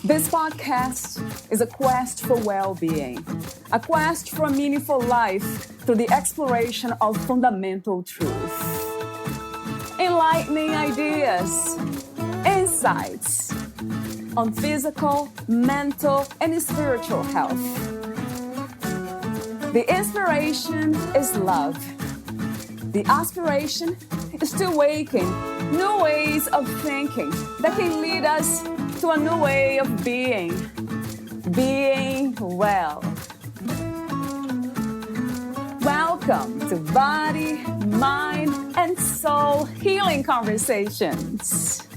This podcast is a quest for well-being, a quest for a meaningful life through the exploration of fundamental truth. Enlightening ideas, insights on physical, mental, and spiritual health. The inspiration is love. The aspiration is to awaken new ways of thinking that can lead us to a new way of being well. Welcome to Body, Mind, and Soul Healing Conversations.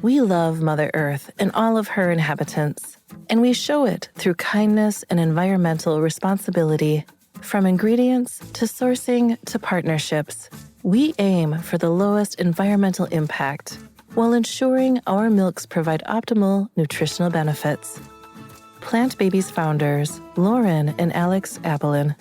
We love Mother Earth and all of her inhabitants, and we show it through kindness and environmental responsibility. From ingredients to sourcing to partnerships, we aim for the lowest environmental impact while ensuring our milks provide optimal nutritional benefits. PlantBaby's founders, Lauren and Alex Abelin.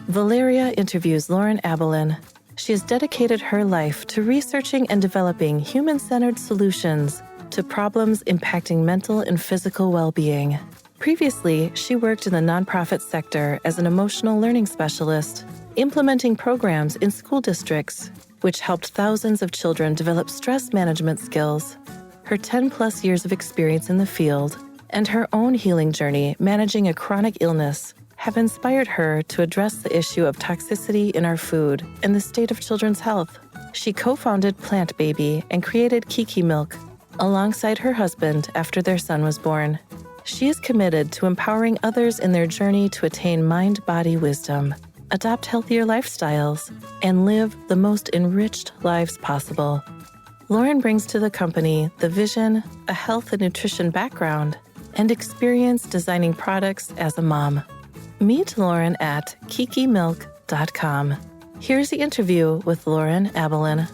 Valeria interviews Lauren Abelin. She has dedicated her life to researching and developing human-centered solutions to problems impacting mental and physical well-being. Previously, she worked in the nonprofit sector as an emotional learning specialist, implementing programs in school districts, which helped thousands of children develop stress management skills. Her 10-plus years of experience in the field and her own healing journey managing a chronic illness have inspired her to address the issue of toxicity in our food and the state of children's health. She co-founded PlantBaby and created Kiki Milk alongside her husband after their son was born. She is committed to empowering others in their journey to attain mind-body wisdom, adopt healthier lifestyles, and live the most enriched lives possible. Lauren brings to the company the vision, a health and nutrition background, and experience designing products as a mom. Meet Lauren at kikimilk.com. Here's the interview with Lauren Abelin.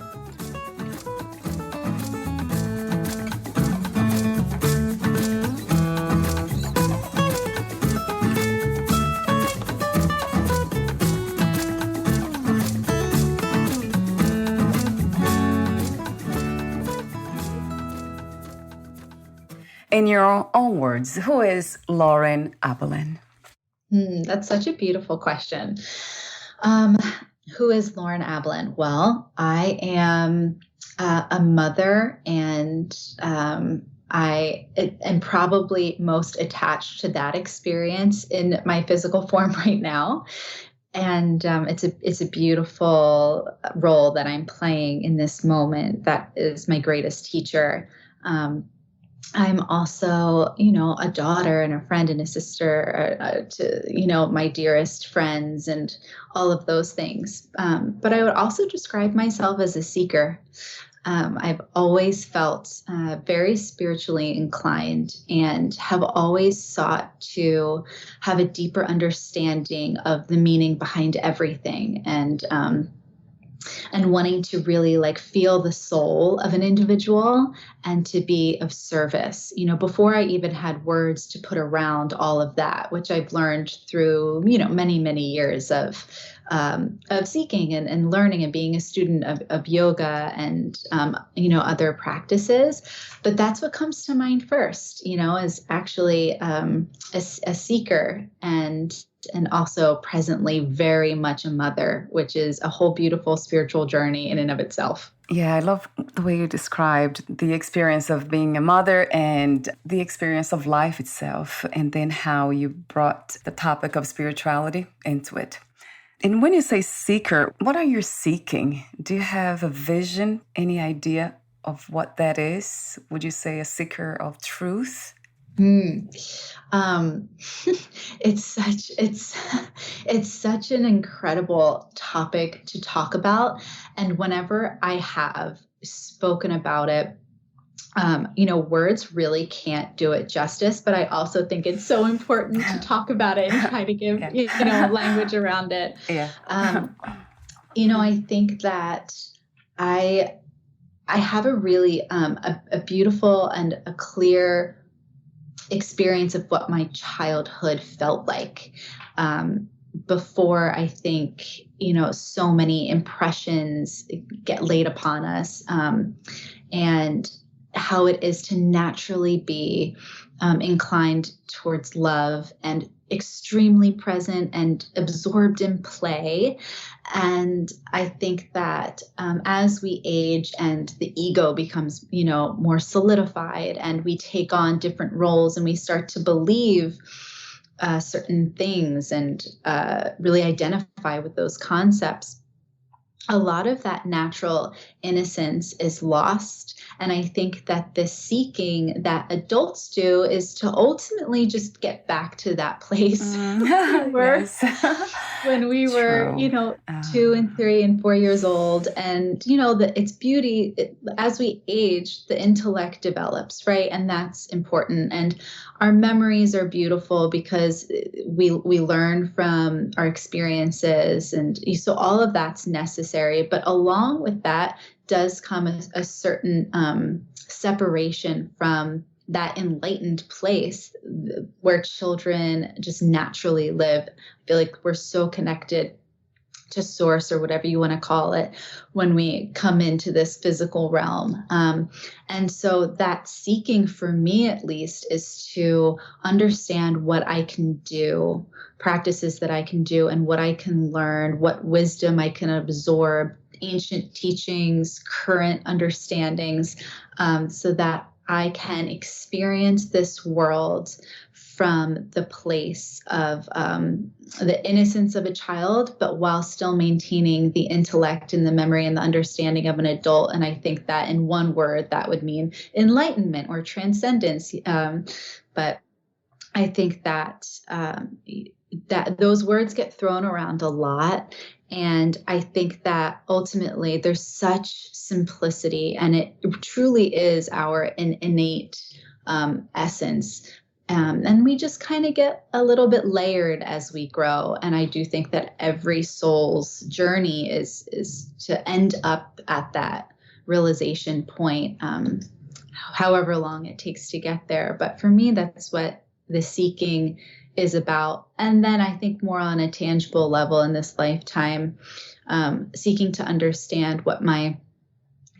In your own words, who is Lauren Abelin? That's such a beautiful question. Who is Lauren Abelin? Well, I am a mother, and I am probably most attached to that experience in my physical form right now. And it's a beautiful role that I'm playing in this moment. That is my greatest teacher. I'm also, a daughter and a friend and a sister to, my dearest friends and all of those things. But I would also describe myself as a seeker. I've always felt very spiritually inclined and have always sought to have a deeper understanding of the meaning behind everything and wanting to really feel the soul of an individual and to be of service, before I even had words to put around all of that, which I've learned through, many, many years of seeking and learning and being a student of yoga and, other practices. But that's what comes to mind first, is actually a seeker and also presently very much a mother, which is a whole beautiful spiritual journey in and of itself. Yeah, I love the way you described the experience of being a mother and the experience of life itself, and then how you brought the topic of spirituality into it. And when you say seeker, what are you seeking? Do you have a vision, any idea of what that is? Would you say a seeker of truth? It's such an incredible topic to talk about. And whenever I have spoken about it, words really can't do it justice, but I also think it's so important to talk about it and try to give, language around it. Yeah. I think that I have a really, a beautiful and a clear experience of what my childhood felt like. Before I think, so many impressions get laid upon us, and how it is to naturally be inclined towards love and extremely present and absorbed in play. And I think that as we age and the ego becomes, more solidified, and we take on different roles and we start to believe certain things and really identify with those concepts, a lot of that natural innocence is lost. And I think that the seeking that adults do is to ultimately just get back to that place when we were, True. 2 and 3 and 4 years old. And, it's beauty. As we age, the intellect develops, right? And that's important. And our memories are beautiful because we learn from our experiences. And so all of that's necessary. But along with that does come a certain separation from that enlightened place where children just naturally live. I feel like we're so connected to source, or whatever you want to call it, when we come into this physical realm. And so that seeking, for me at least, is to understand what I can do, practices that I can do, and what I can learn, what wisdom I can absorb, ancient teachings, current understandings, so that I can experience this world from the place of the innocence of a child, but while still maintaining the intellect and the memory and the understanding of an adult. And I think that in one word, that would mean enlightenment or transcendence. But I think that that those words get thrown around a lot. And I think that ultimately there's such simplicity, and it truly is our innate essence. And we just kind of get a little bit layered as we grow. And I do think that every soul's journey is to end up at that realization point, however long it takes to get there. But for me, that's what the seeking is about. And then I think more on a tangible level in this lifetime, seeking to understand what my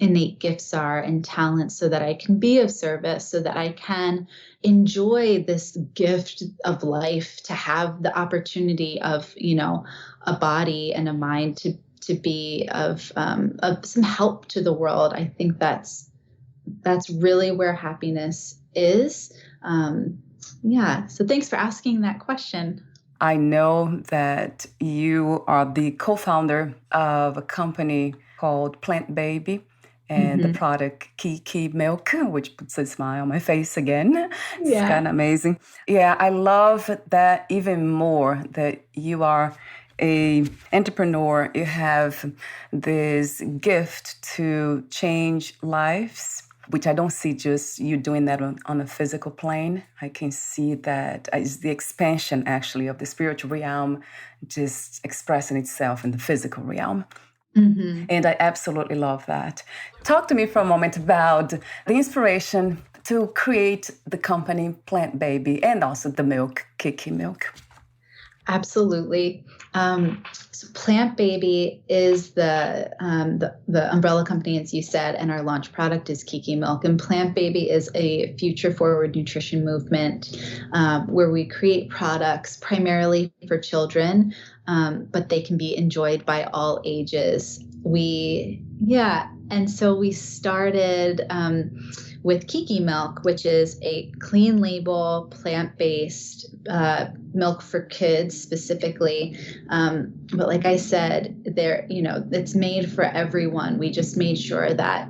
innate gifts are and talents, so that I can be of service, so that I can enjoy this gift of life, to have the opportunity of, a body and a mind to be of some help to the world. I think that's really where happiness is. So thanks for asking that question. I know that you are the co-founder of a company called PlantBaby, and the product Kiki Milk, which puts a smile on my face again. It's kind of amazing. Yeah, I love that even more, that you are a entrepreneur. You have this gift to change lives, which I don't see just you doing that on a physical plane. I can see that is the expansion, actually, of the spiritual realm just expressing itself in the physical realm. Mm-hmm. And I absolutely love that. Talk to me for a moment about the inspiration to create the company PlantBaby and also the milk, Kiki Milk. Absolutely. So PlantBaby is the umbrella company, as you said, and our launch product is Kiki Milk. And PlantBaby is a future-forward nutrition movement where we create products primarily for children, but they can be enjoyed by all ages. And so we started with Kiki Milk, which is a clean label, plant-based milk for kids specifically. But like I said, it's made for everyone. We just made sure that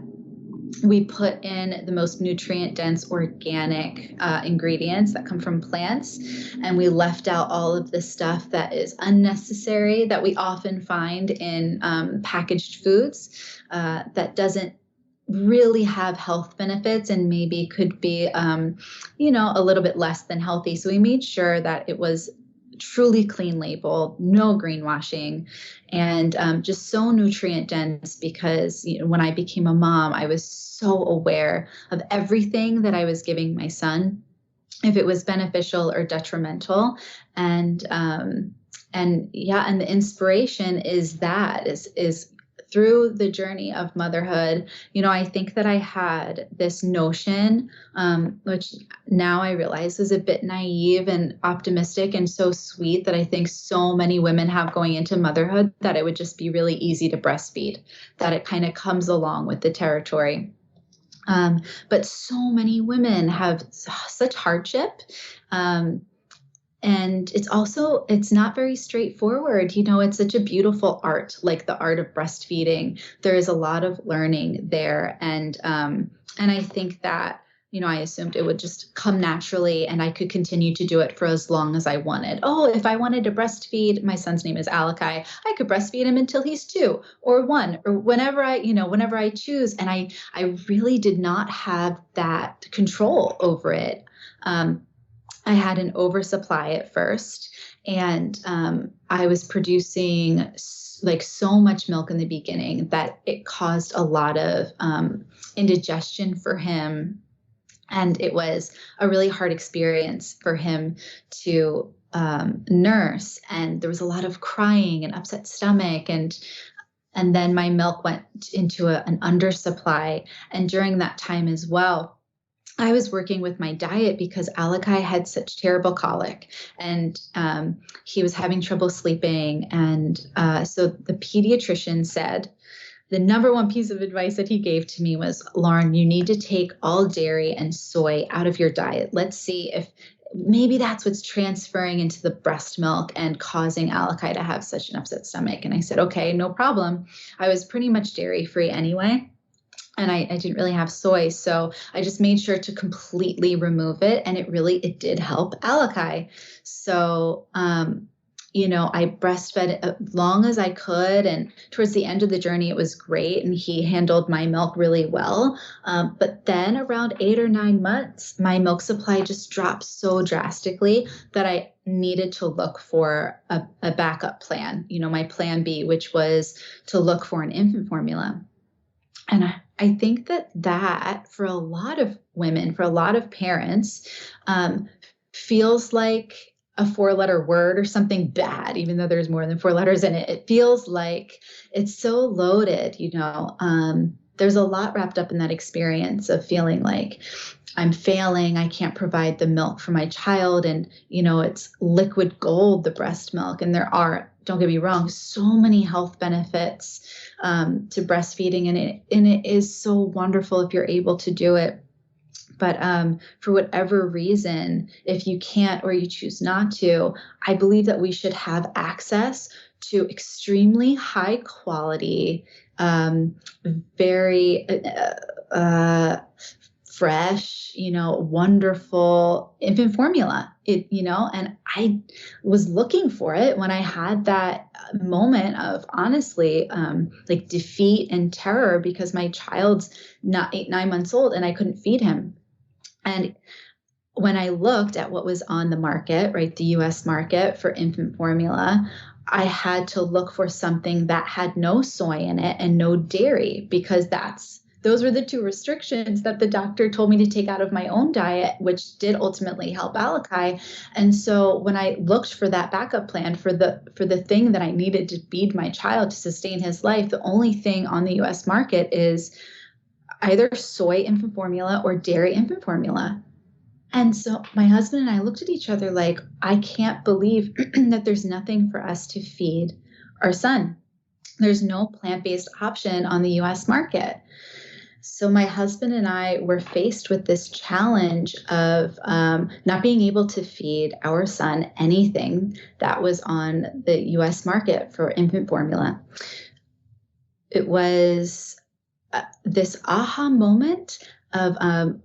we put in the most nutrient-dense organic ingredients that come from plants, and we left out all of the stuff that is unnecessary that we often find in packaged foods that doesn't really have health benefits and maybe could be, a little bit less than healthy. So we made sure that it was truly clean label, no greenwashing, and just so nutrient dense, because when I became a mom, I was so aware of everything that I was giving my son. if it was beneficial or detrimental. And the inspiration is through the journey of motherhood. I think that I had this notion, which now I realize was a bit naive and optimistic and so sweet, that I think so many women have going into motherhood, that it would just be really easy to breastfeed, that it kind of comes along with the territory. But so many women have such hardship. And it's not very straightforward. It's such a beautiful art, like the art of breastfeeding. There is a lot of learning there. And I think that, I assumed it would just come naturally and I could continue to do it for as long as I wanted. Oh, if I wanted to breastfeed, my son's name is Alex, I could breastfeed him until he's 2 or 1 or whenever I choose. And I really did not have that control over it. I had an oversupply at first, and I was producing like so much milk in the beginning that it caused a lot of indigestion for him. And it was a really hard experience for him to nurse. And there was a lot of crying and upset stomach. And then my milk went into an undersupply. And during that time as well, I was working with my diet because Alakai had such terrible colic, and he was having trouble sleeping. And so the pediatrician said, the number one piece of advice that he gave to me was, Lauren, you need to take all dairy and soy out of your diet. Let's see if maybe that's what's transferring into the breast milk and causing Alakai to have such an upset stomach. And I said, okay, no problem. I was pretty much dairy free anyway. And I didn't really have soy. So I just made sure to completely remove it. And it did help Alakai. So, I breastfed as long as I could. And towards the end of the journey, it was great. And he handled my milk really well. But then around 8 or 9 months, my milk supply just dropped so drastically that I needed to look for a backup plan, my plan B, which was to look for an infant formula. And I think that for a lot of women, for a lot of parents, feels like a 4-letter word or something bad, even though there's more than 4 letters in it. It feels like it's so loaded, there's a lot wrapped up in that experience of feeling like I'm failing. I can't provide the milk for my child. And, it's liquid gold, the breast milk. And there are, don't get me wrong, so many health benefits to breastfeeding. And it is so wonderful if you're able to do it. But for whatever reason, if you can't or you choose not to, I believe that we should have access to extremely high quality, very fresh, wonderful infant formula. And I was looking for it when I had that moment of honestly, like defeat and terror because my child's not 8, 9 months old and I couldn't feed him. And when I looked at what was on the market, right, the US market for infant formula, I had to look for something that had no soy in it and no dairy, because those were the 2 restrictions that the doctor told me to take out of my own diet, which did ultimately help Alakai. And so when I looked for that backup plan for the thing that I needed to feed my child to sustain his life, the only thing on the US market is either soy infant formula or dairy infant formula. And so my husband and I looked at each other like, I can't believe that there's nothing for us to feed our son. There's no plant-based option on the US market. So my husband and I were faced with this challenge of not being able to feed our son anything that was on the US market for infant formula. It was this aha moment of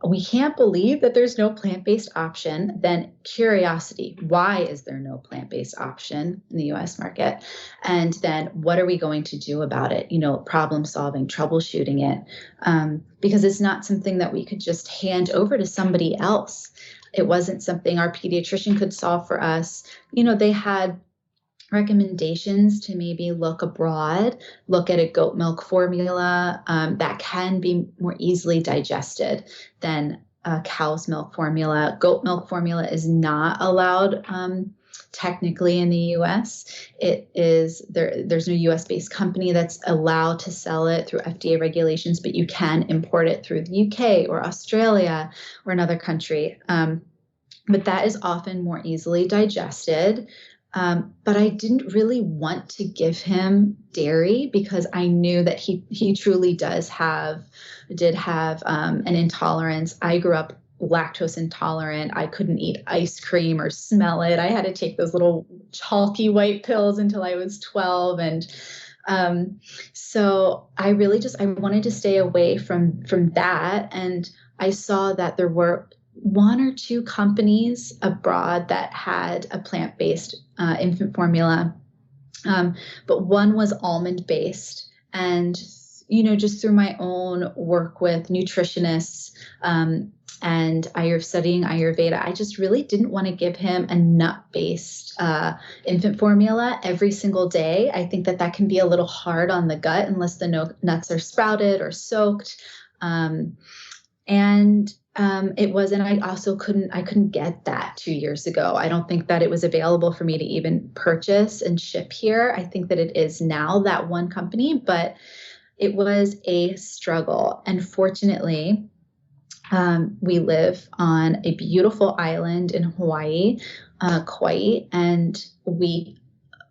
we can't believe that there's no plant-based option. Then curiosity, why is there no plant-based option in the US market? And then what are we going to do about it? Problem solving, troubleshooting it, because it's not something that we could just hand over to somebody else. It wasn't something our pediatrician could solve for us. They had recommendations to maybe look abroad, look at a goat milk formula that can be more easily digested than cow's milk formula. Goat milk formula is not allowed technically in the US. It is there's no US based company that's allowed to sell it through FDA regulations, but you can import it through the UK or Australia or another country. But that is often more easily digested. But I didn't really want to give him dairy because I knew that he truly did have an intolerance. I grew up lactose intolerant. I couldn't eat ice cream or smell it. I had to take those little chalky white pills until I was 12. And so I wanted to stay away from that. And I saw that there were one or two companies abroad that had a plant-based infant formula, but one was almond-based. And, just through my own work with nutritionists and studying Ayurveda, I just really didn't want to give him a nut-based infant formula every single day. I think that can be a little hard on the gut unless the nuts are sprouted or soaked. I also couldn't get that 2 years ago. I don't think that it was available for me to even purchase and ship here. I think that it is now, that one company, but it was a struggle. And fortunately, we live on a beautiful island in Hawaii, Kauai, and we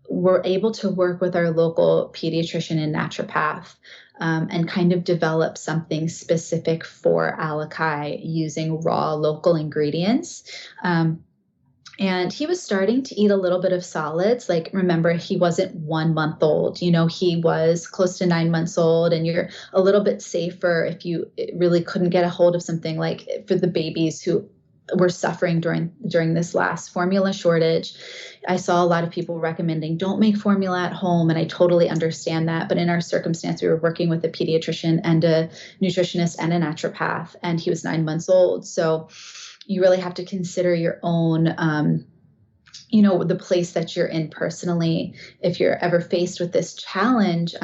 were able to work with our local pediatrician and naturopath and kind of develop something specific for Alakai using raw local ingredients. And he was starting to eat a little bit of solids. Like, remember, he wasn't 1 month old. He was close to 9 months old, and you're a little bit safer if you really couldn't get a hold of something, like for the babies who were suffering during this last formula shortage. I saw a lot of people recommending don't make formula at home, and I totally understand that. But in our circumstance, we were working with a pediatrician and a nutritionist and a naturopath, and he was 9 months old. So you really have to consider your own, the place that you're in personally, if you're ever faced with this challenge.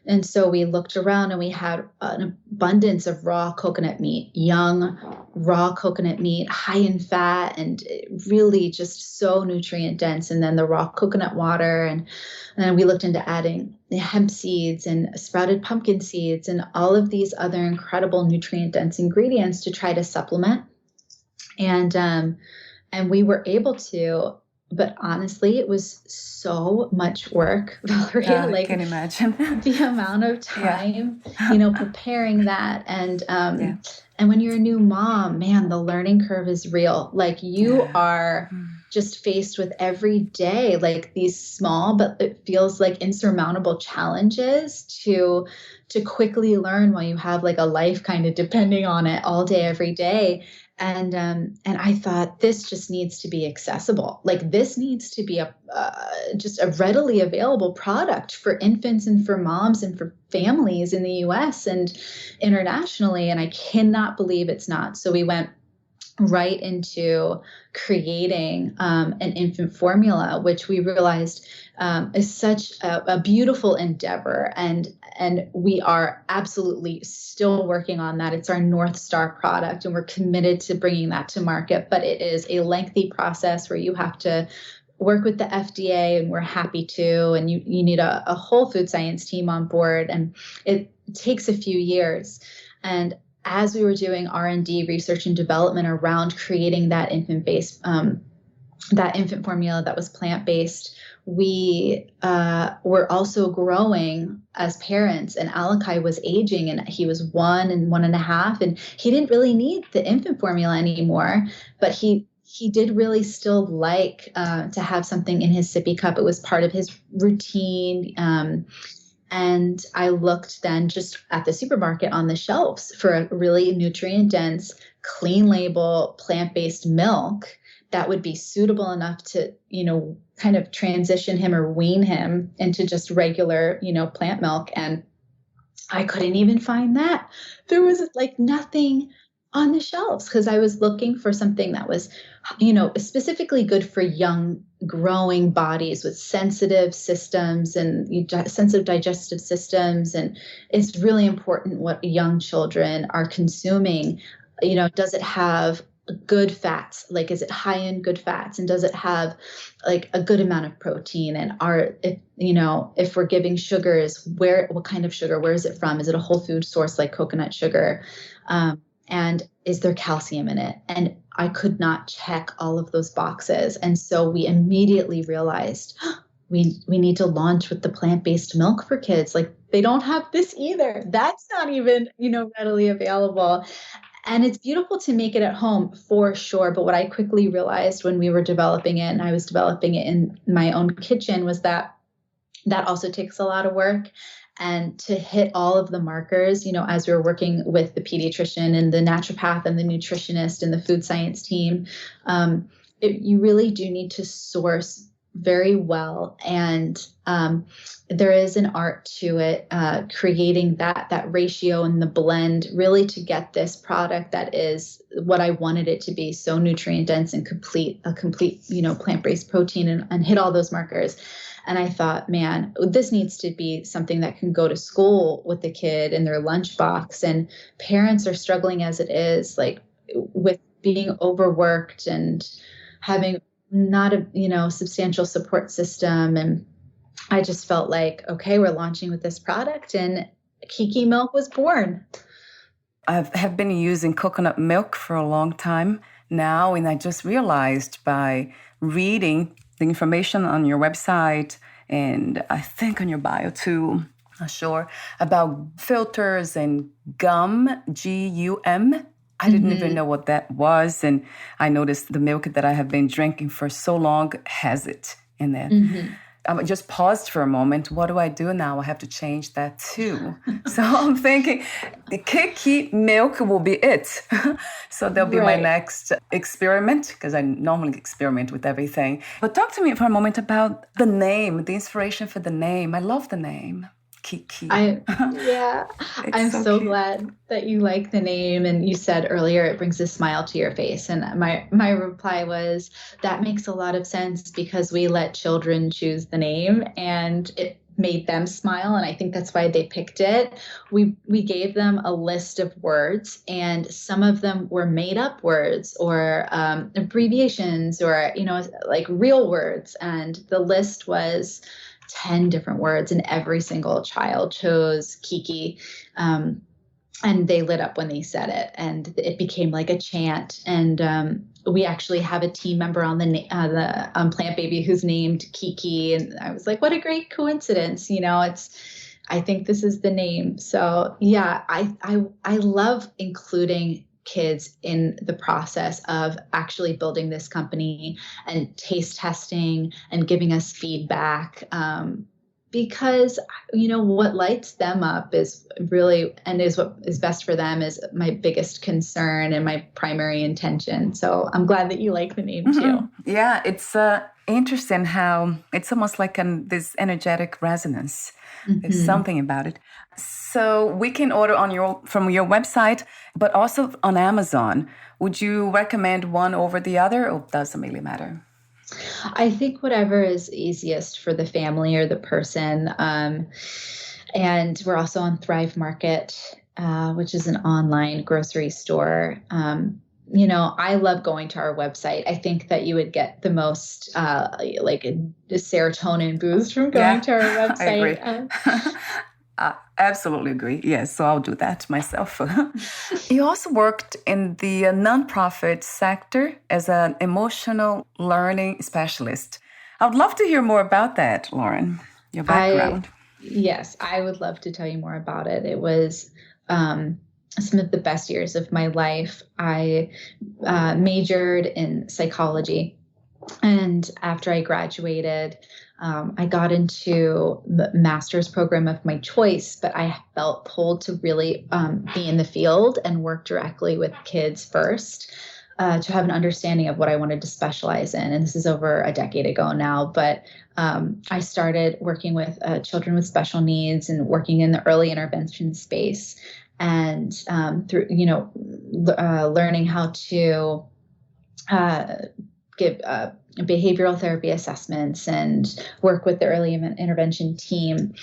And so we looked around and we had an abundance of raw coconut meat, young raw coconut meat, high in fat, and really just so nutrient dense. And then the raw coconut water. And then we looked into adding the hemp seeds and sprouted pumpkin seeds and all of these other incredible nutrient dense ingredients to try to supplement. And we were able to, but honestly, it was so much work, Valeria. I can imagine the amount of time, preparing that. And when you're a new mom, man, the learning curve is real. Like, you are just faced with every day, like these small, but it feels like insurmountable challenges to quickly learn while you have like a life kind of depending on it all day, every day. And I thought, this just needs to be accessible. Like, this needs to be just a readily available product for infants and for moms and for families in the US and internationally. And I cannot believe it's not. So we went right into creating an infant formula, which we realized is such a beautiful endeavor. And we are absolutely still working on that. It's our North Star product, and we're committed to bringing that to market. But it is a lengthy process where you have to work with the FDA, and we're happy to, and you need a whole food science team on board, and it takes a few years. And as we were doing R&D, research and development around creating that infant formula that was plant-based, we were also growing as parents, and Alakai was aging, and he was 1 and 1.5, and he didn't really need the infant formula anymore, but he did really still like to have something in his sippy cup. It was part of his routine. And I looked then just at the supermarket on the shelves for a really nutrient dense, clean label, plant-based milk that would be suitable enough to, kind of transition him or wean him into just regular, plant milk. And I couldn't even find that. There was like nothing on the shelves because I was looking for something that was, specifically good for young growing bodies with sensitive systems and sensitive digestive systems. And it's really important what young children are consuming, Does it have good fats? Like, is it high in good fats? And does it have like a good amount of protein? And if we're giving sugars, what kind of sugar, where is it from? Is it a whole food source like coconut sugar? And is there calcium in it? And I could not check all of those boxes. And so we immediately realized we need to launch with the plant-based milk for kids. Like, they don't have this either. That's not even, readily available. And it's beautiful to make it at home for sure. But what I quickly realized when we were developing it, and I was developing it in my own kitchen, was that also takes a lot of work. And to hit all of the markers, as we were working with the pediatrician and the naturopath and the nutritionist and the food science team, you really do need to source very well. And there is an art to it, creating that ratio and the blend, really to get this product that is what I wanted it to be, so nutrient dense and a complete plant-based protein, and hit all those markers. And I thought, man, this needs to be something that can go to school with the kid in their lunchbox. And parents are struggling as it is, like with being overworked and having not a substantial support system. And I just felt like, okay, we're launching with this product, and Kiki Milk was born. I have been using coconut milk for a long time now, and I just realized by reading the information on your website, and I think on your bio too, not sure, about filters and gum, GUM. I didn't even know what that was. And I noticed the milk that I have been drinking for so long has it in there. I just paused for a moment. What do I do now? I have to change that too. So I'm thinking the Kiki Milk will be it. So that'll be my next experiment, because I normally experiment with everything. But talk to me for a moment about the name, the inspiration for the name. I love the name. Kiki. I'm so glad that you like the name. And you said earlier it brings a smile to your face. And my reply was, that makes a lot of sense, because we let children choose the name and it made them smile. And I think that's why they picked it. We gave them a list of words, and some of them were made up words or abbreviations or, like real words. And the list was 10 different words, and every single child chose Kiki. And they lit up when they said it, and it became like a chant. And we actually have a team member on the PlantBaby who's named Kiki. And I was like, what a great coincidence. I think this is the name. So yeah, I love including kids in the process of actually building this company and taste testing and giving us feedback, because what lights them up is really, and is what is best for them, is my biggest concern and my primary intention. So I'm glad that you like the name too. Yeah, it's interesting how it's almost like this energetic resonance. There's something about it. So we can order from your website, but also on Amazon. Would you recommend one over the other, or doesn't really matter? I think whatever is easiest for the family or the person. And we're also on Thrive Market, which is an online grocery store. I love going to our website. I think that you would get the most like a serotonin boost from going to our website. I agree. Absolutely agree. Yes, so I'll do that myself. You also worked in the nonprofit sector as an emotional learning specialist. I would love to hear more about that, Lauren, your background. Yes, I would love to tell you more about it. It was some of the best years of my life. I majored in psychology. And after I graduated, I got into the master's program of my choice, but I felt pulled to really be in the field and work directly with kids first, to have an understanding of what I wanted to specialize in. And this is over a decade ago now, but I started working with children with special needs and working in the early intervention space, and through learning how to give behavioral therapy assessments and work with the early intervention team.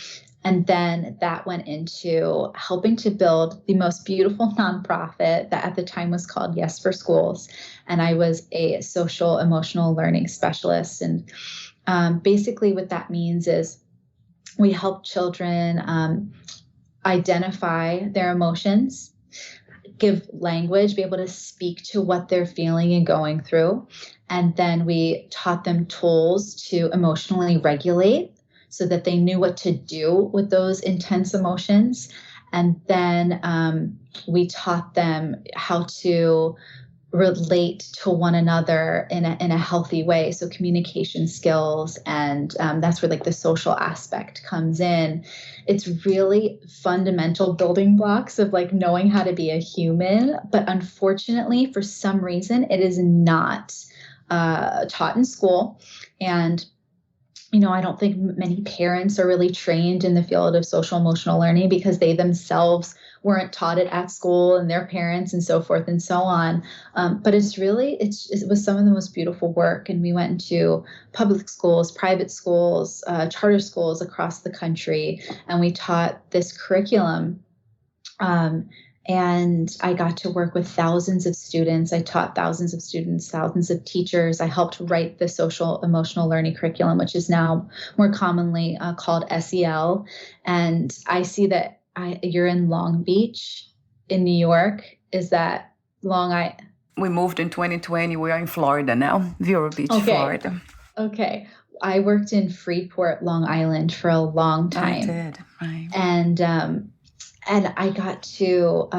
And then that went into helping to build the most beautiful nonprofit that at the time was called Yes for Schools. And I was a social emotional learning specialist. And basically what that means is we help children identify their emotions, give language, be able to speak to what they're feeling and going through. And then we taught them tools to emotionally regulate so that they knew what to do with those intense emotions. And then we taught them how to relate to one another in a healthy way. So communication skills, and that's where like the social aspect comes in. It's really fundamental building blocks of like knowing how to be a human. But unfortunately, for some reason, it is not taught in school. And I don't think many parents are really trained in the field of social emotional learning because they themselves weren't taught it at school, and their parents and so forth and so on. But it was some of the most beautiful work. And we went into public schools, private schools, charter schools across the country, and we taught this curriculum. And I got to work with thousands of students. I taught thousands of students, thousands of teachers. I helped write the social emotional learning curriculum, which is now more commonly called SEL. And I see that you're in Long Beach in New York. Is that Long Island? We moved in 2020. We are in Florida now, Vero Beach, Florida. Okay. I worked in Freeport, Long Island for a long time. I did, right. And I got to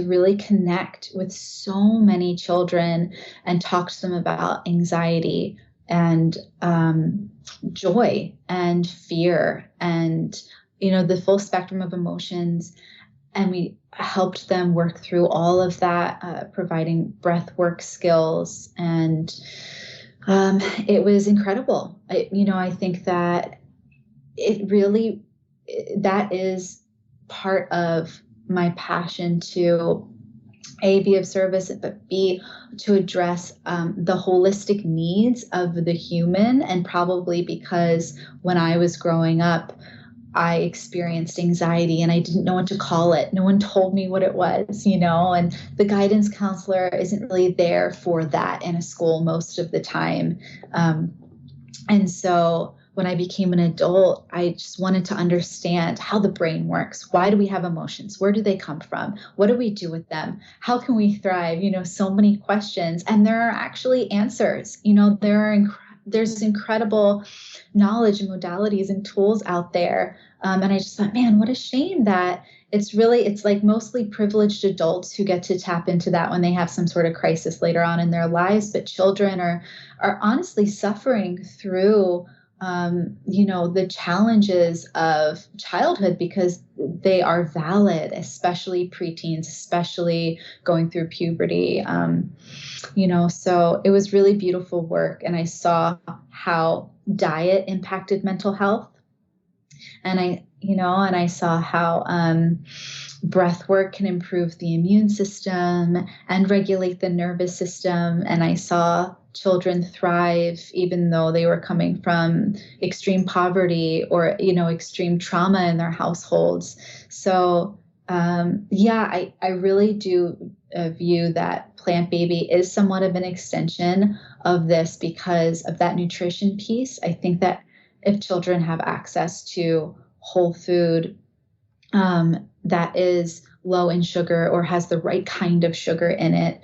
really connect with so many children and talk to them about anxiety and joy and fear and the full spectrum of emotions. And we helped them work through all of that, providing breath work skills, and it was incredible. I think that that is part of my passion to A, be of service, but B, to address the holistic needs of the human. And probably because when I was growing up, I experienced anxiety and I didn't know what to call it. No one told me what it was, and the guidance counselor isn't really there for that in a school most of the time. And so when I became an adult, I just wanted to understand how the brain works. Why do we have emotions? Where do they come from? What do we do with them? How can we thrive? So many questions. And there are actually answers. There's incredible knowledge and modalities and tools out there. And I just thought, man, what a shame that it's like mostly privileged adults who get to tap into that when they have some sort of crisis later on in their lives. But children are honestly suffering through the challenges of childhood because they are valid, especially preteens, especially going through puberty. So it was really beautiful work. And I saw how diet impacted mental health. And I saw how breath work can improve the immune system and regulate the nervous system. And I saw children thrive even though they were coming from extreme poverty or, extreme trauma in their households. So, I really do view that PlantBaby is somewhat of an extension of this because of that nutrition piece. I think that if children have access to whole food that is low in sugar or has the right kind of sugar in it,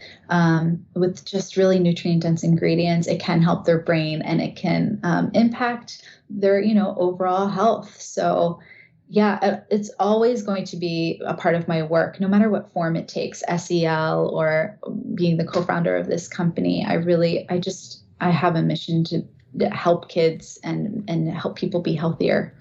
with just really nutrient-dense ingredients, it can help their brain and it can impact their, overall health. So it's always going to be a part of my work, no matter what form it takes, SEL or being the co-founder of this company. I have a mission to help kids and help people be healthier.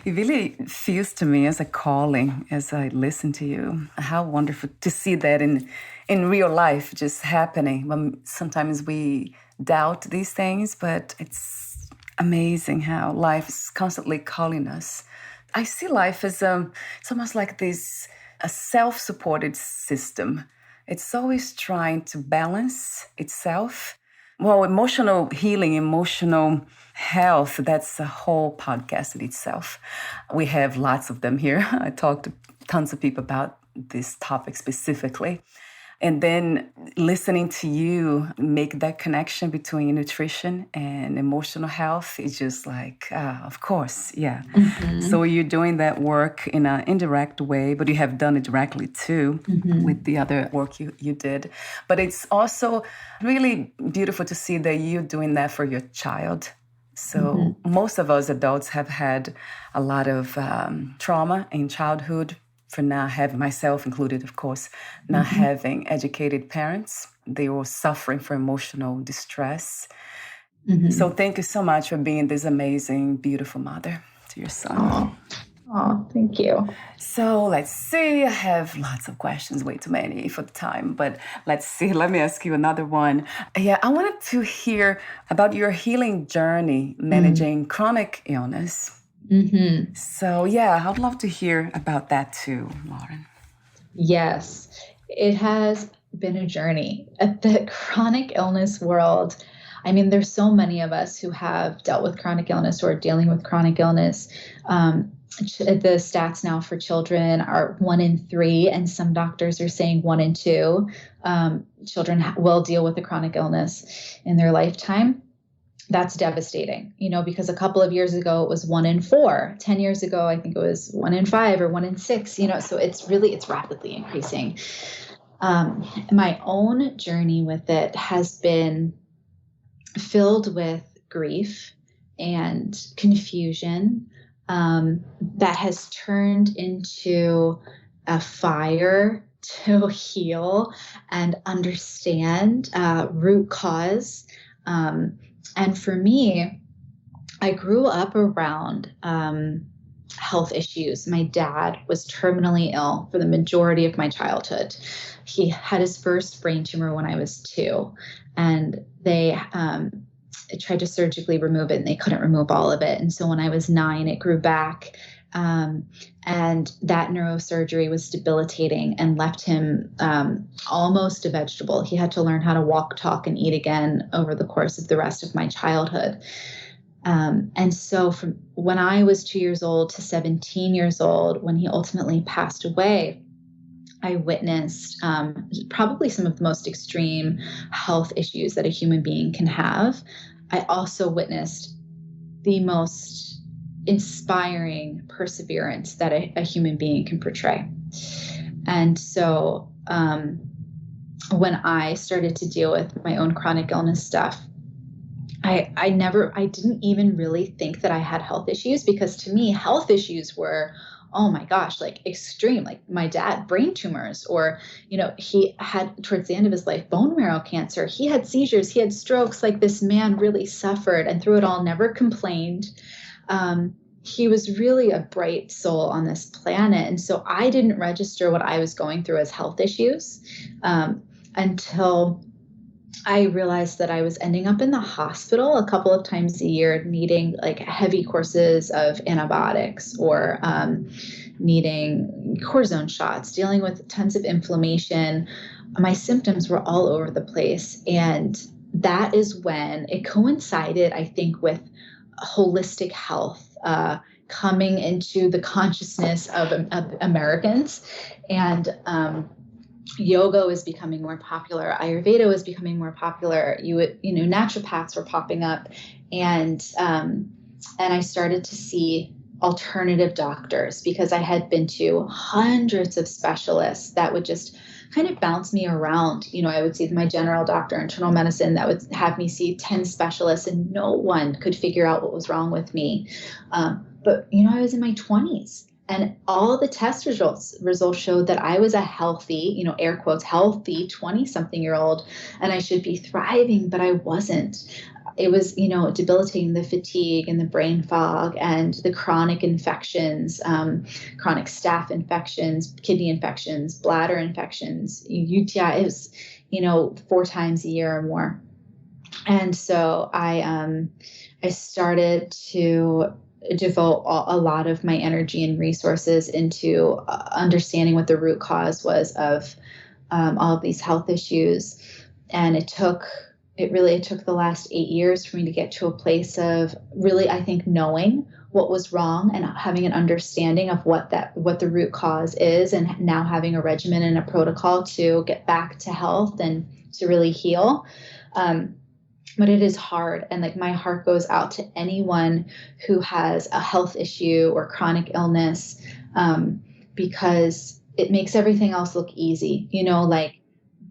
It really feels to me as a calling as I listen to you. How wonderful to see that in real life just happening. Sometimes we doubt these things, but it's amazing how life is constantly calling us. I see life as it's almost like a self-supported system. It's always trying to balance itself. Well, emotional healing, emotional health, that's a whole podcast in itself. We have lots of them here. I talked to tons of people about this topic specifically. And then listening to you make that connection between nutrition and emotional health is just like, of course, yeah. So you're doing that work in an indirect way, but you have done it directly too with the other work you did. But it's also really beautiful to see that you're doing that for your child. So most of us adults have had a lot of trauma in childhood, for not having, myself included, of course, not having educated parents. They were suffering from emotional distress. So thank you so much for being this amazing, beautiful mother to your son. Oh, thank you. So let's see. I have lots of questions, way too many for the time, but let's see. Let me ask you another one. Yeah, I wanted to hear about your healing journey managing chronic illness. So yeah, I'd love to hear about that too, Lauren. Yes, it has been a journey. The chronic illness world, I mean, there's so many of us who have dealt with chronic illness or dealing with chronic illness. The stats now for children are 1 in 3, and some doctors are saying 1 in 2 children will deal with a chronic illness in their lifetime. That's devastating, because a couple of years ago it was 1 in 4. 10 years ago, I think it was 1 in 5 or 1 in 6, so it's rapidly increasing. My own journey with it has been filled with grief and confusion that has turned into a fire to heal and understand root cause. And for me, I grew up around health issues. My dad was terminally ill for the majority of my childhood. He had his first brain tumor when I was 2, and they tried to surgically remove it, and they couldn't remove all of it. And so when I was 9, it grew back. And that neurosurgery was debilitating and left him almost a vegetable. He had to learn how to walk, talk, and eat again over the course of the rest of my childhood. And so from when I was 2 years old to 17 years old, when he ultimately passed away, I witnessed probably some of the most extreme health issues that a human being can have. I also witnessed the most inspiring perseverance that a human being can portray. And so when I started to deal with my own chronic illness stuff, I didn't even really think that I had health issues, because to me, health issues were, oh my gosh, like extreme, like my dad, brain tumors, or, he had towards the end of his life, bone marrow cancer. He had seizures, he had strokes. Like, this man really suffered, and through it all never complained. He was really a bright soul on this planet. And so I didn't register what I was going through as health issues until I realized that I was ending up in the hospital a couple of times a year, needing like heavy courses of antibiotics, or needing cortisone shots, dealing with tons of inflammation. My symptoms were all over the place. And that is when it coincided, I think, with holistic health coming into the consciousness of Americans. And yoga was becoming more popular. Ayurveda was becoming more popular. Naturopaths were popping up. And I started to see alternative doctors, because I had been to hundreds of specialists that would just kind of bounce me around. I would see my general doctor, internal medicine, that would have me see 10 specialists, and no one could figure out what was wrong with me. But I was in my 20s, and all the test results showed that I was a healthy, air quotes, healthy 20-something-year-old, and I should be thriving, but I wasn't. It was, debilitating, the fatigue and the brain fog and the chronic infections, chronic staph infections, kidney infections, bladder infections, UTI. It was, 4 times a year or more. And so I started to devote a lot of my energy and resources into understanding what the root cause was of all of these health issues. And it took it took the last 8 years for me to get to a place of really, I think, knowing what was wrong and having an understanding of what the root cause is, and now having a regimen and a protocol to get back to health and to really heal. But it is hard. And like, my heart goes out to anyone who has a health issue or chronic illness, because it makes everything else look easy. Like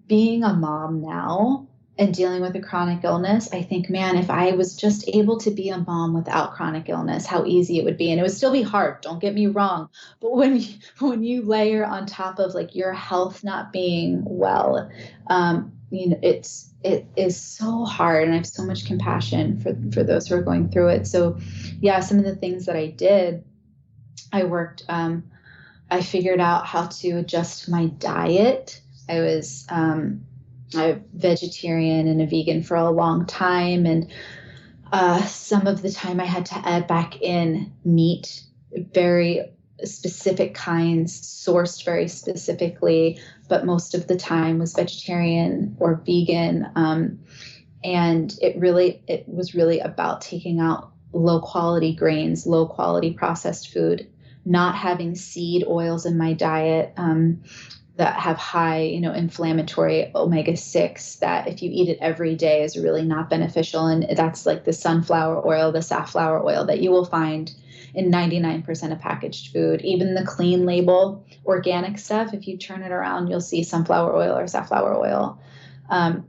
being a mom now and dealing with a chronic illness, I think, man, if I was just able to be a mom without chronic illness, how easy it would be. And it would still be hard, don't get me wrong. But when you layer on top of like your health not being well, it is so hard. And I have so much compassion for those who are going through it. So yeah, some of the things that I did, I figured out how to adjust my diet. I was a vegetarian and a vegan for a long time. And some of the time I had to add back in meat, very specific kinds, sourced very specifically, but most of the time was vegetarian or vegan. And it was really about taking out low quality grains, low quality processed food, not having seed oils in my diet, that have high, inflammatory omega-6, that if you eat it every day is really not beneficial. And that's like the sunflower oil, the safflower oil that you will find in 99% of packaged food. Even the clean label organic stuff, if you turn it around, you'll see sunflower oil or safflower oil. And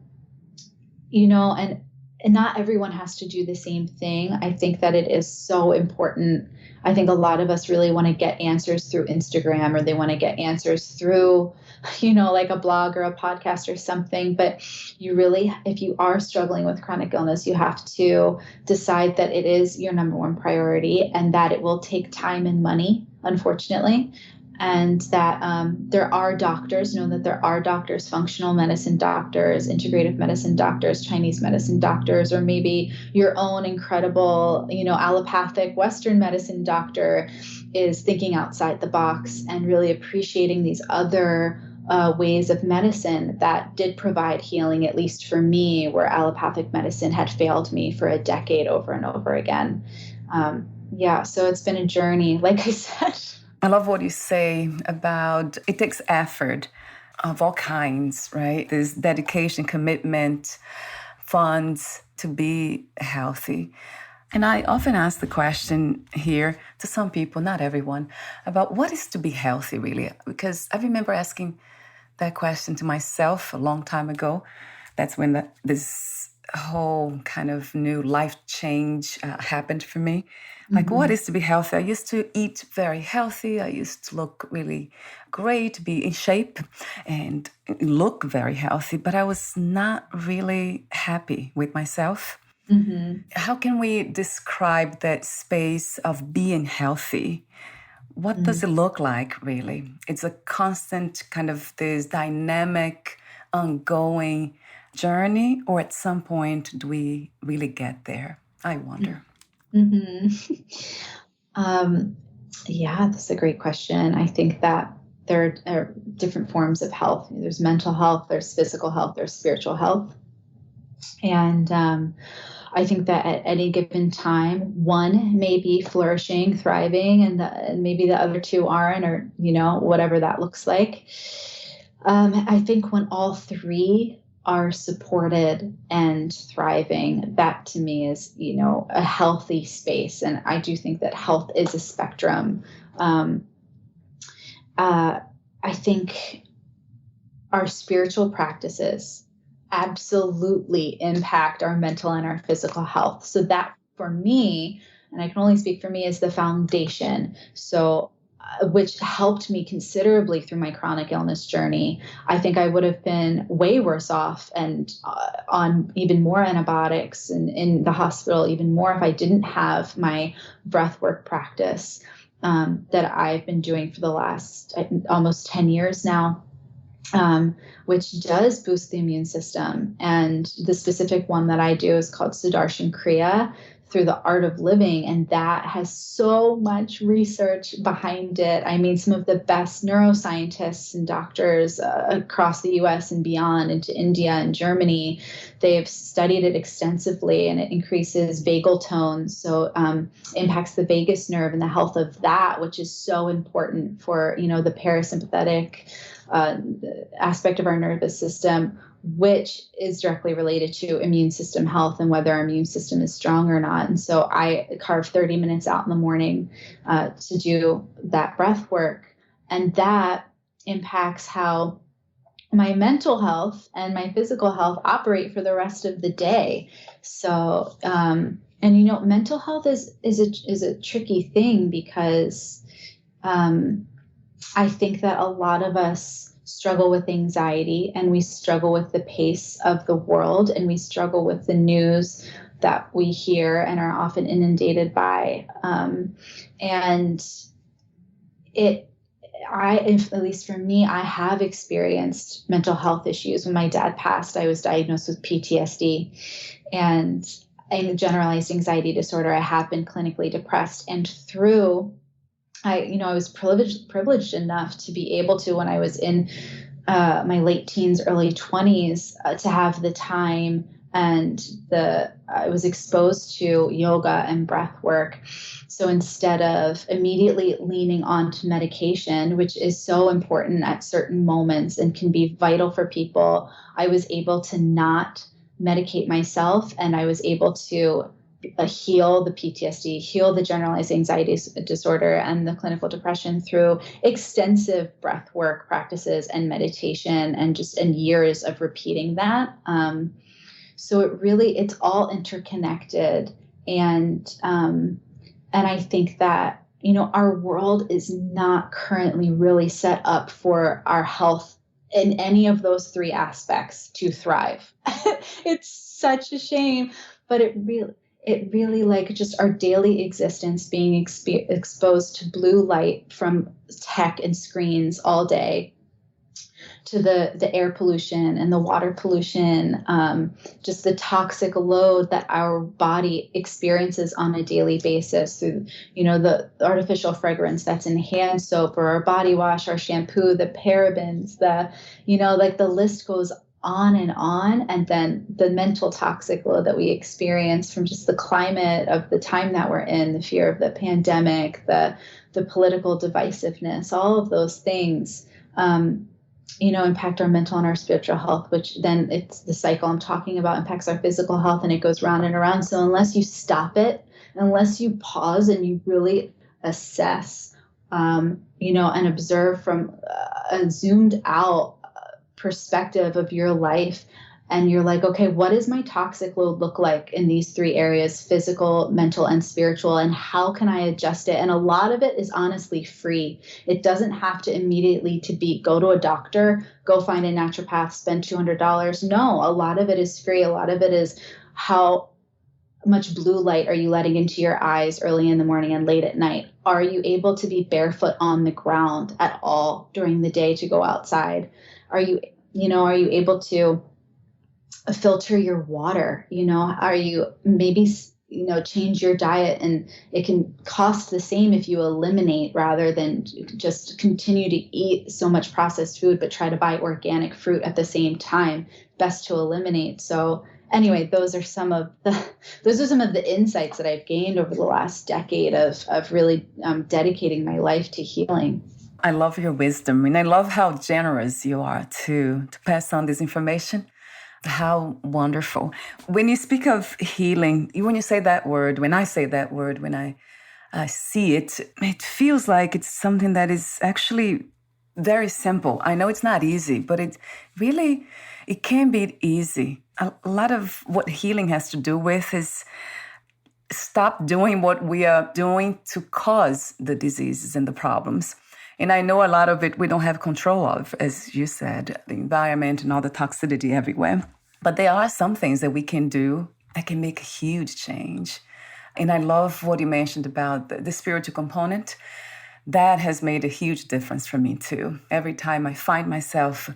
not everyone has to do the same thing. I think that it is so important. I think a lot of us really want to get answers through Instagram, or they want to get answers through, like a blog or a podcast or something. But you really, if you are struggling with chronic illness, you have to decide that it is your number one priority, and that it will take time and money, unfortunately. And that there are doctors, that there are doctors, functional medicine doctors, integrative medicine doctors, Chinese medicine doctors, or maybe your own incredible, allopathic Western medicine doctor is thinking outside the box and really appreciating these other ways of medicine that did provide healing, at least for me, where allopathic medicine had failed me for a decade over and over again. So it's been a journey, like I said. I love what you say about it takes effort of all kinds, right? There's dedication, commitment, funds to be healthy. And I often ask the question here to some people, not everyone, about what is to be healthy really? Because I remember asking that question to myself a long time ago. That's when this whole kind of new life change happened for me. Like, what is to be healthy? I used to eat very healthy. I used to look really great, be in shape, and look very healthy. But I was not really happy with myself. Mm-hmm. How can we describe that space of being healthy? What does it look like, really? It's a constant kind of this dynamic, ongoing journey, or at some point do we really get there? I wonder. Mm-hmm. That's a great question. I think that there are different forms of health. There's mental health, there's physical health, there's spiritual health. And I think that at any given time, one may be flourishing, thriving, and maybe the other two aren't, or, whatever that looks like. I think when all three are supported and thriving, that to me is, a healthy space. And I do think that health is a spectrum. I think our spiritual practices absolutely impact our mental and our physical health. So that for me, and I can only speak for me, is the foundation. So which helped me considerably through my chronic illness journey. I think I would have been way worse off and on even more antibiotics and in the hospital even more if I didn't have my breathwork practice that I've been doing for the last almost 10 years now, which does boost the immune system. And the specific one that I do is called Sudarshan Kriya through the art of living. And that has so much research behind it. I mean, some of the best neuroscientists and doctors across the US and beyond, into India and Germany, they've studied it extensively, and it increases vagal tone. So impacts the vagus nerve and the health of that, which is so important for, the parasympathetic aspect of our nervous system, which is directly related to immune system health and whether our immune system is strong or not. And so I carve 30 minutes out in the morning to do that breath work. And that impacts how my mental health and my physical health operate for the rest of the day. So, mental health is a tricky thing, because I think that a lot of us struggle with anxiety, and we struggle with the pace of the world, and we struggle with the news that we hear and are often inundated by. At least for me, I have experienced mental health issues. When my dad passed, I was diagnosed with PTSD and generalized anxiety disorder. I have been clinically depressed, and I was privileged enough to be able to, when I was in my late teens, early 20s, to have the time, and I was exposed to yoga and breath work. So instead of immediately leaning onto medication, which is so important at certain moments and can be vital for people, I was able to not medicate myself, and I was able to heal the PTSD, heal the generalized anxiety disorder and the clinical depression through extensive breath work practices and meditation, and years of repeating that. So it's all interconnected. And I think that, our world is not currently really set up for our health in any of those three aspects to thrive. It's such a shame, but it really like just our daily existence being exposed to blue light from tech and screens all day, to the air pollution and the water pollution, just the toxic load that our body experiences on a daily basis through, the artificial fragrance that's in hand soap or our body wash, our shampoo, the parabens, the list goes on. And then the mental toxic load that we experience from just the climate of the time that we're in, the fear of the pandemic, the political divisiveness, all of those things, impact our mental and our spiritual health, which then it's the cycle I'm talking about, impacts our physical health, and it goes round and around. So unless you stop it, unless you pause and you really assess, and observe from a zoomed out perspective of your life, and you're like, okay, what does my toxic load look like in these three areas, physical, mental, and spiritual, and how can I adjust it? And a lot of it is honestly free. It doesn't have to immediately go to a doctor, go find a naturopath, spend $200. No, a lot of it is free. A lot of it is how much blue light are you letting into your eyes early in the morning and late at night? Are you able to be barefoot on the ground at all during the day to go outside? Are you able to filter your water? Are you maybe, change your diet, and it can cost the same if you eliminate rather than just continue to eat so much processed food, but try to buy organic fruit at the same time. Best to eliminate. So anyway, those are some of the insights that I've gained over the last decade of really dedicating my life to healing. I love your wisdom, and I love how generous you are to pass on this information. How wonderful. When you speak of healing, when you say that word, when I say that word, when I see it, it feels like it's something that is actually very simple. I know it's not easy, but it can be easy. A lot of what healing has to do with is stop doing what we are doing to cause the diseases and the problems. And I know a lot of it we don't have control of, as you said, the environment and all the toxicity everywhere. But there are some things that we can do that can make a huge change. And I love what you mentioned about the spiritual component. That has made a huge difference for me too. Every time I find myself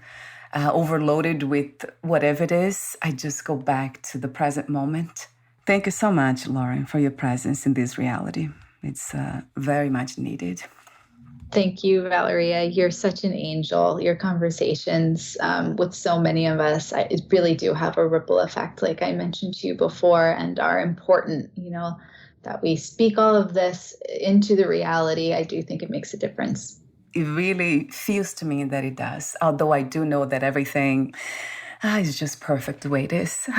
overloaded with whatever it is, I just go back to the present moment Thank you so much, Lauren, for your presence in this reality. It's very much needed. Thank you, Valeria. You're such an angel. Your conversations with so many of us, it really do have a ripple effect, like I mentioned to you before, and are important, that we speak all of this into the reality. I do think it makes a difference. It really feels to me that it does, although I do know that everything is just perfect the way it is.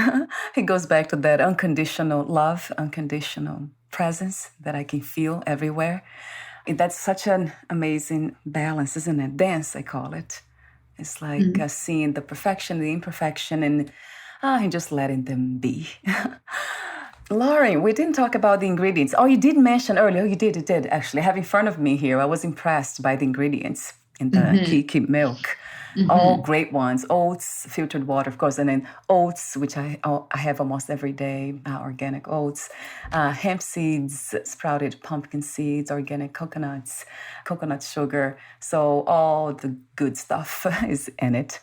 It goes back to that unconditional love, unconditional presence that I can feel everywhere. That's such an amazing balance, isn't it? Dance, I call it. It's like seeing the perfection, the imperfection, and just letting them be. Lauren, we didn't talk about the ingredients. Oh, you did mention earlier. Oh, you did actually. I have in front of me here. I was impressed by the ingredients in the Kiki Milk. All great ones. Oats, filtered water, of course, and then oats, which I have almost every day, organic oats, hemp seeds, sprouted pumpkin seeds, organic coconuts, coconut sugar. So all the good stuff is in it.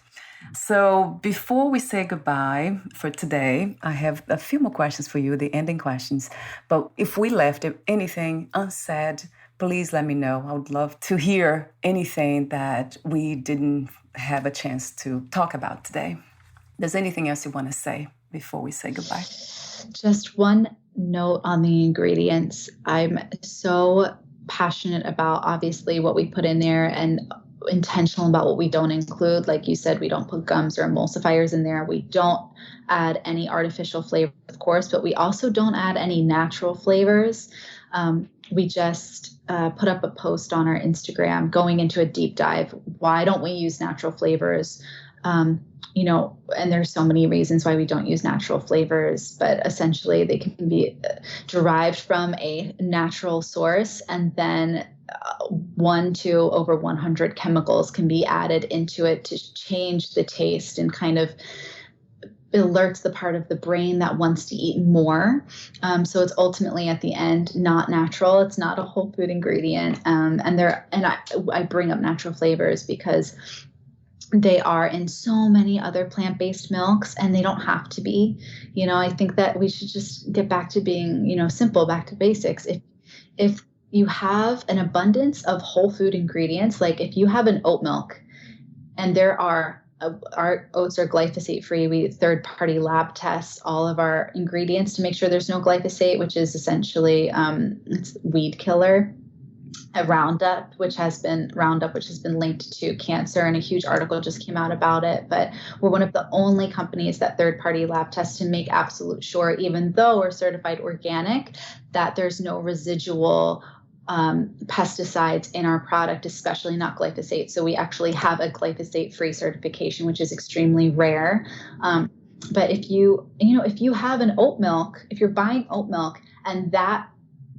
So before we say goodbye for today, I have a few more questions for you, the ending questions. But if we left anything unsaid, please let me know. I would love to hear anything that we didn't have a chance to talk about today. There's anything else you want to say before we say goodbye? Just one note on the ingredients. I'm so passionate about, obviously, what we put in there and intentional about what we don't include. Like you said, we don't put gums or emulsifiers in there. We don't add any artificial flavor, of course, but we also don't add any natural flavors. We just put up a post on our Instagram going into a deep dive. Why don't we use natural flavors? And there's so many reasons why we don't use natural flavors, but essentially they can be derived from a natural source, and then 1 to over 100 chemicals can be added into it to change the taste and kind of alerts the part of the brain that wants to eat more. So it's ultimately at the end not natural. It's not a whole food ingredient. I bring up natural flavors because they are in so many other plant-based milks, and they don't have to be. I think that we should just get back to being, simple, back to basics. If you have an abundance of whole food ingredients, like if you have an oat milk and our oats are glyphosate free, we third-party lab test all of our ingredients to make sure there's no glyphosate, which is essentially it's weed killer. A Roundup, which has been linked to cancer, and a huge article just came out about it. But we're one of the only companies that third-party lab tests to make absolute sure, even though we're certified organic, that there's no residual pesticides in our product, especially not glyphosate. So we actually have a glyphosate-free certification, which is extremely rare. But if you have an oat milk, if you're buying oat milk and that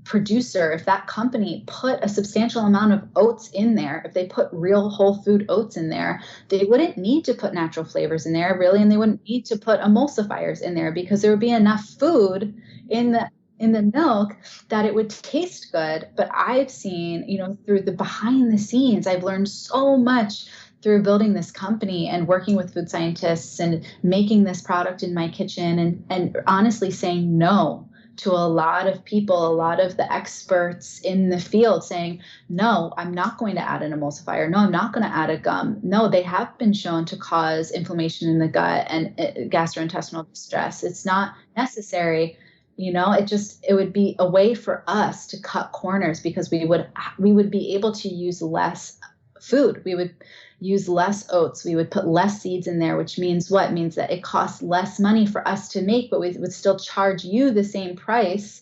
producer, if that company put a substantial amount of oats in there, if they put real whole food oats in there, they wouldn't need to put natural flavors in there, really, and they wouldn't need to put emulsifiers in there, because there would be enough food in the milk that it would taste good. But I've seen, through the behind the scenes, I've learned so much through building this company and working with food scientists and making this product in my kitchen, and honestly saying no to a lot of people, a lot of the experts in the field, saying, no, I'm not going to add an emulsifier. No, I'm not going to add a gum. No, they have been shown to cause inflammation in the gut and gastrointestinal distress. It's not necessary. It would be a way for us to cut corners, because we would be able to use less food. We would use less oats. We would put less seeds in there, which means what? Means that it costs less money for us to make, but we would still charge you the same price,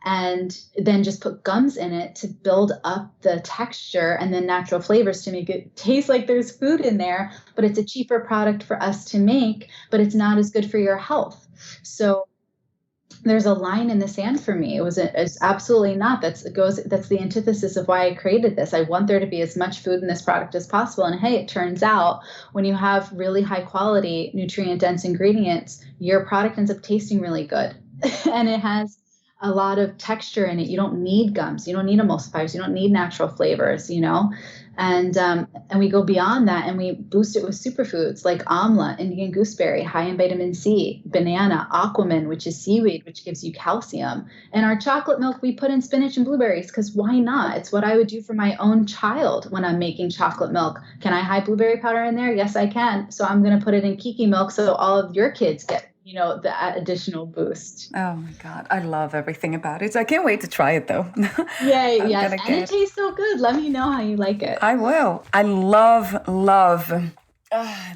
and then just put gums in it to build up the texture, and then natural flavors to make it taste like there's food in there, but it's a cheaper product for us to make, but it's not as good for your health. So there's a line in the sand for me. It's absolutely not. That's the antithesis of why I created this. I want there to be as much food in this product as possible. And hey, it turns out when you have really high quality, nutrient dense ingredients, your product ends up tasting really good. And it has a lot of texture in it. You don't need gums. You don't need emulsifiers. You don't need natural flavors, and we go beyond that and we boost it with superfoods like amla, Indian gooseberry, high in vitamin C, banana, aquaman, which is seaweed, which gives you calcium. And our chocolate milk, we put in spinach and blueberries because why not? It's what I would do for my own child when I'm making chocolate milk. Can I hide blueberry powder in there? Yes, I can. So I'm going to put it in Kiki Milk so all of your kids get the additional boost. Oh my God. I love everything about it. I can't wait to try it though. Yay, yes. And it tastes so good. Let me know how you like it. I will. I love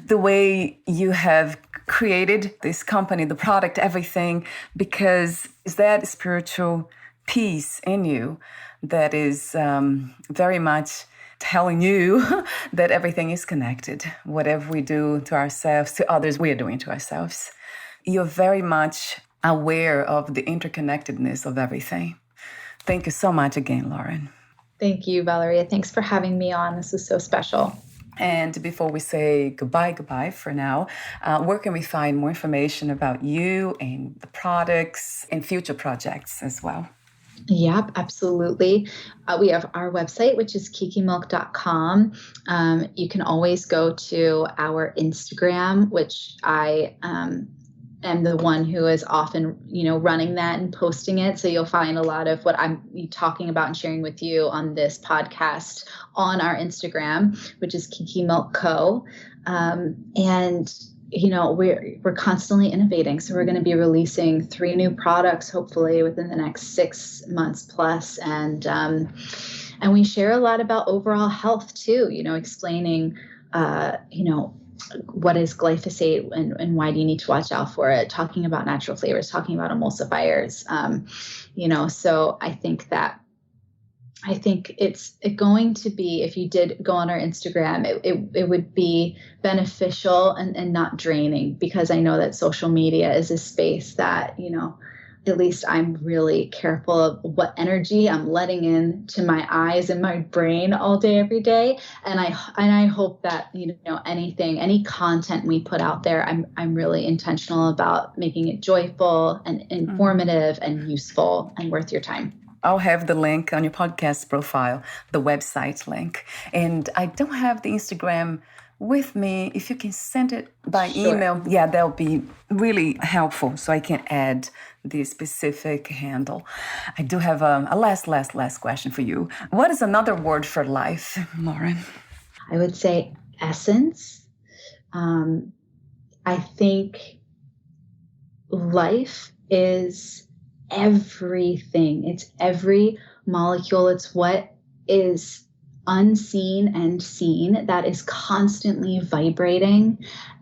the way you have created this company, the product, everything, because it's that spiritual piece in you that is very much telling you that everything is connected. Whatever we do to ourselves, to others, we are doing to ourselves. You're very much aware of the interconnectedness of everything. Thank you so much again, Lauren. Thank you, Valeria. Thanks for having me on. This is so special. And before we say goodbye for now, where can we find more information about you and the products and future projects as well? Yep, absolutely. We have our website, which is kikimilk.com. You can always go to our Instagram, which I am the one who is often, running that and posting it. So you'll find a lot of what I'm talking about and sharing with you on this podcast on our Instagram, which is Kiki Milk Co. We're constantly innovating. So we're going to be releasing 3 new products, hopefully within the next 6 months plus. And we share a lot about overall health too, explaining, what is glyphosate and why do you need to watch out for it, talking about natural flavors, talking about emulsifiers. So I think it's going to be, if you did go on our Instagram, it would be beneficial and not draining, because I know that social media is a space that, at least I'm really careful of what energy I'm letting in to my eyes and my brain all day, every day. And I hope that, any content we put out there, I'm really intentional about making it joyful and informative and useful and worth your time. I'll have the link on your podcast profile, the website link. And I don't have the Instagram with me. If you can send it by email, that'll be really helpful so I can add the specific handle. I do have a last question for you. What is another word for life, Lauren? I would say essence. I think life is everything. It's every molecule. It's what is unseen and seen that is constantly vibrating.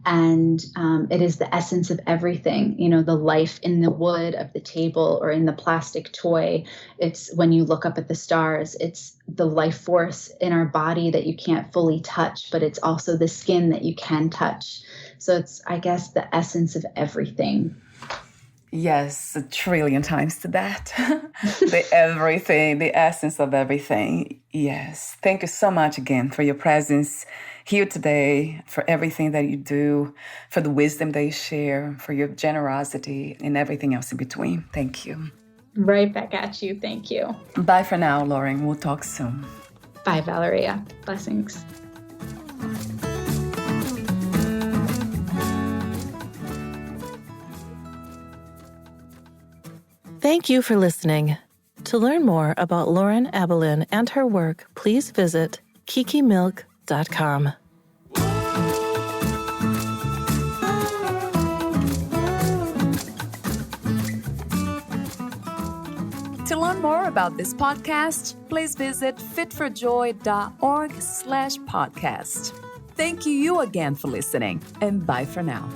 And it is the essence of everything, the life in the wood of the table or in the plastic toy. It's when you look up at the stars, it's the life force in our body that you can't fully touch, but it's also the skin that you can touch. So it's, I guess, the essence of everything. Yes, 1 trillion times to that. The everything, the essence of everything. Yes. Thank you so much again for your presence here today, for everything that you do, for the wisdom that you share, for your generosity and everything else in between. Thank you. Right back at you. Thank you. Bye for now, Lauren. We'll talk soon. Bye, Valeria. Blessings. Thank you for listening. To learn more about Lauren Abelin and her work, please visit kikimilk.com. To learn more about this podcast, please visit fitforjoy.org/podcast. Thank you again for listening, and bye for now.